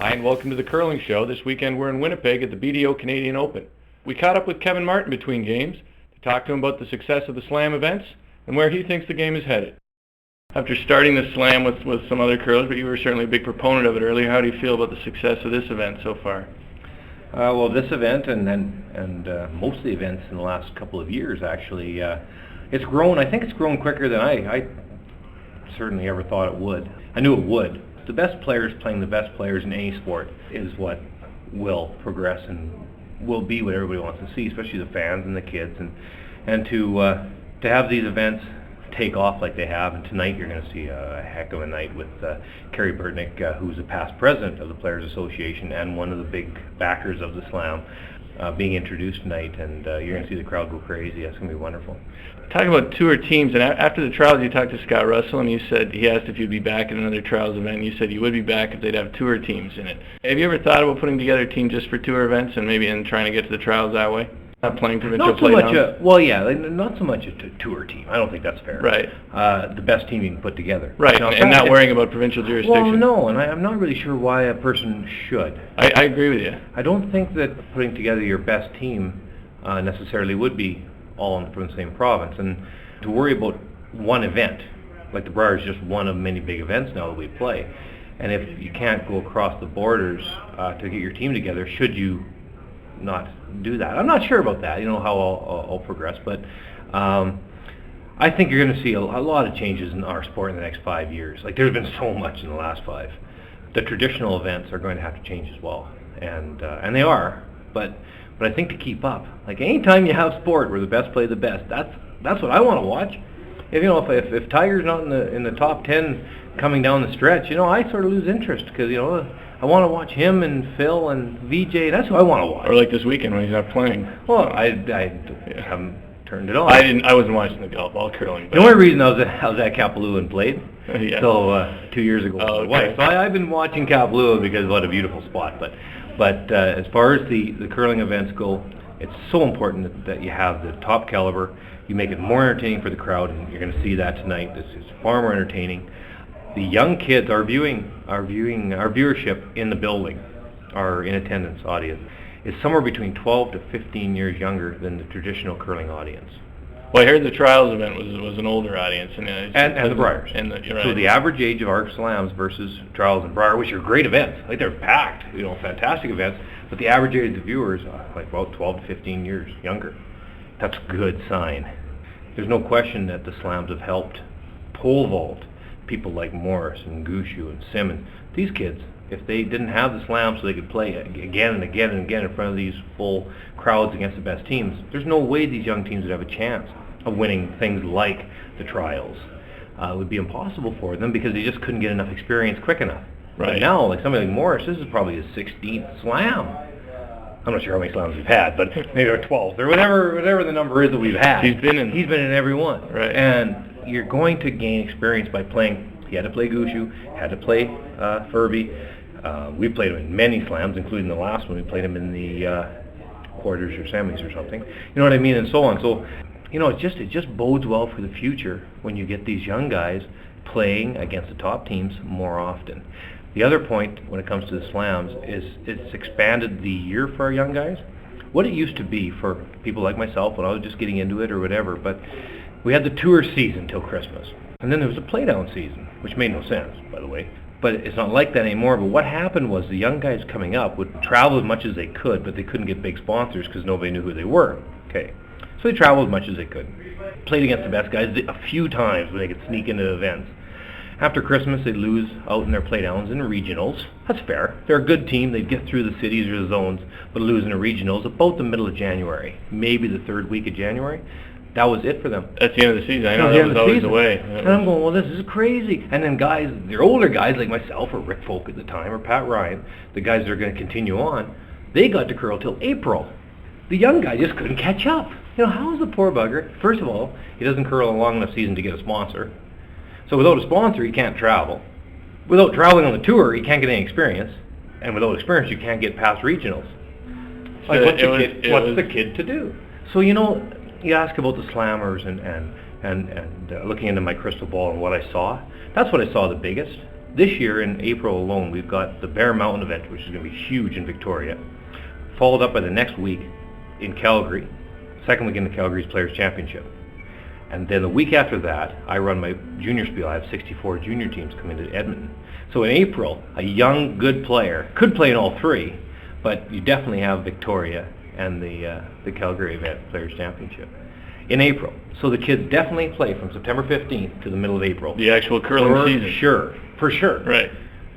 Hi, and welcome to the Curling Show. This weekend we're in Winnipeg at the BDO Canadian Open. We caught up with Kevin Martin between games to talk to him about the success of the Slam events and where he thinks the game is headed. After starting the Slam with some other curlers, but you were certainly a big proponent of it earlier, how do you feel about the success of this event so far? Well, this event and most of the events in the last couple of years, actually, it's grown. I think it's grown quicker than I certainly ever thought it would. I knew it would. The best players playing the best players in any sport is what will progress and will be what everybody wants to see, especially the fans and the kids. And to have these events take off like they have, and tonight you're going to see a heck of a night with Kerry Burtnick, who's a past president of the Players Association and one of the big backers of the Slam, being introduced tonight, and you're going to see the crowd go crazy. That's going to be wonderful. Talking about tour teams, and after the trials you talked to Scott Russell, and you said he asked if you'd be back at another trials event, and you said you would be back if they'd have tour teams in it. Have you ever thought about putting together a team just for tour events and maybe trying to get to the trials that way? Not playing provincial playdowns? Not so much a tour team. I don't think that's fair. Right. The best team you can put together. Right, and not worrying about provincial jurisdiction. Well, no, and I'm not really sure why a person should. I agree with you. I don't think that putting together your best team necessarily would be all from the same province. And to worry about one event, like the Brier is just one of many big events now that we play. And if you can't go across the borders to get your team together, should you not do that? I'm not sure about that, how I'll progress, but I think you're going to see a lot of changes in our sport in the next 5 years. Like, there's been so much in the last 5. The traditional events are going to have to change as well, and they are, but I think to keep up, like anytime you have sport where the best play the best, that's what I want to watch. If Tiger's not in the top 10 coming down the stretch, I sort of lose interest, because I want to watch him and Phil and VJ. That's who I want to watch. Or like this weekend when he's not playing. Well, I haven't turned it on. I wasn't watching the golf ball curling. The only reason I was at Kapalua and played. Yeah. So 2 years ago. Oh, okay. So I've been watching Kapalua because what a beautiful spot. But as far as the curling events go, it's so important that you have the top caliber. You make it more entertaining for the crowd, and you're going to see that tonight. This is far more entertaining. The young kids, our viewership in the building, our in attendance audience, is somewhere between 12 to 15 years younger than the traditional curling audience. Well, I heard the trials event was an older audience, and the Briers. Right. So the average age of our Slams versus trials and Brier, which are great events, like they're packed, fantastic events, but the average age of the viewers like about 12 to 15 years younger. That's a good sign. There's no question that the Slams have helped pole vault people like Morris and Gushu and Simmons. These kids, if they didn't have the Slam so they could play again and again and again in front of these full crowds against the best teams, there's no way these young teams would have a chance of winning things like the trials. It would be impossible for them because they just couldn't get enough experience quick enough. Right. But now, like somebody like Morris, this is probably his 16th Slam. I'm not sure how many Slams we've had, but maybe 12th or whatever the number is that we've had. He's been in every one. Right. And you're going to gain experience by playing. He had to play Gushu, had to play Furby. We played him in many Slams, including the last one. We played him in the quarters or semis or something. You know what I mean, and so on. So, it just bodes well for the future when you get these young guys playing against the top teams more often. The other point when it comes to the Slams is it's expanded the year for our young guys. What it used to be for people like myself when I was just getting into it or whatever, but we had the tour season till Christmas. And then there was a playdown season, which made no sense, by the way. But it's not like that anymore. But what happened was the young guys coming up would travel as much as they could, but they couldn't get big sponsors because nobody knew who they were. Okay, so they traveled as much as they could. Played against the best guys a few times when they could sneak into events. After Christmas, they'd lose out in their playdowns and regionals. That's fair. They're a good team. They'd get through the cities or the zones, but lose in the regionals about the middle of January, maybe the third week of January. That was it for them. That's the end of the season. I know that was always the way. And I'm going, well, this is crazy. And then guys, they're older guys like myself or Rick Folk at the time or Pat Ryan, the guys that are going to continue on, they got to curl till April. The young guy just couldn't catch up. How is the poor bugger? First of all, he doesn't curl a long enough season to get a sponsor. So without a sponsor, he can't travel. Without traveling on the tour, he can't get any experience. And without experience, you can't get past regionals. Like, what's the kid to do? So, you ask about the Slammers and looking into my crystal ball and what I saw. That's what I saw the biggest. This year in April alone, we've got the Bear Mountain event, which is going to be huge in Victoria, followed up by the next week in Calgary. Second weekend in Calgary's Players' Championship. And then the week after that, I run my junior spiel. I have 64 junior teams come into Edmonton. So in April, a young, good player could play in all three, but you definitely have Victoria and the Calgary event, Players' Championship, in April. So the kids definitely play from September 15th to the middle of April. The actual curling season. For sure. Right.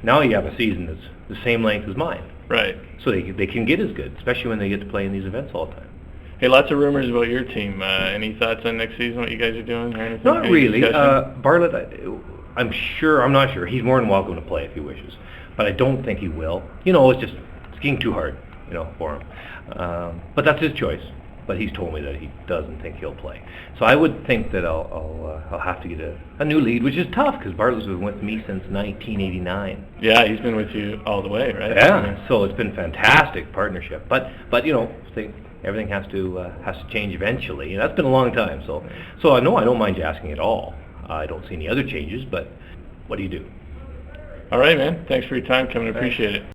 Now you have a season that's the same length as mine. Right. So they can get as good, especially when they get to play in these events all the time. Hey, lots of rumors about your team. Any thoughts on next season, what you guys are doing or anything? Not really. Discussion? Bartlett, I'm not sure. He's more than welcome to play if he wishes. But I don't think he will. It's getting too hard, for him. But that's his choice. But he's told me that he doesn't think he'll play. So I would think that I'll have to get a new lead, which is tough because Bartlett's been with me since 1989. Yeah, he's been with you all the way, right? Yeah. So it's been fantastic partnership. But everything has to change eventually, and that's been a long time. So I don't mind you asking at all. I don't see any other changes, but what do you do? All right, man. Thanks for your time, Kevin. I appreciate it.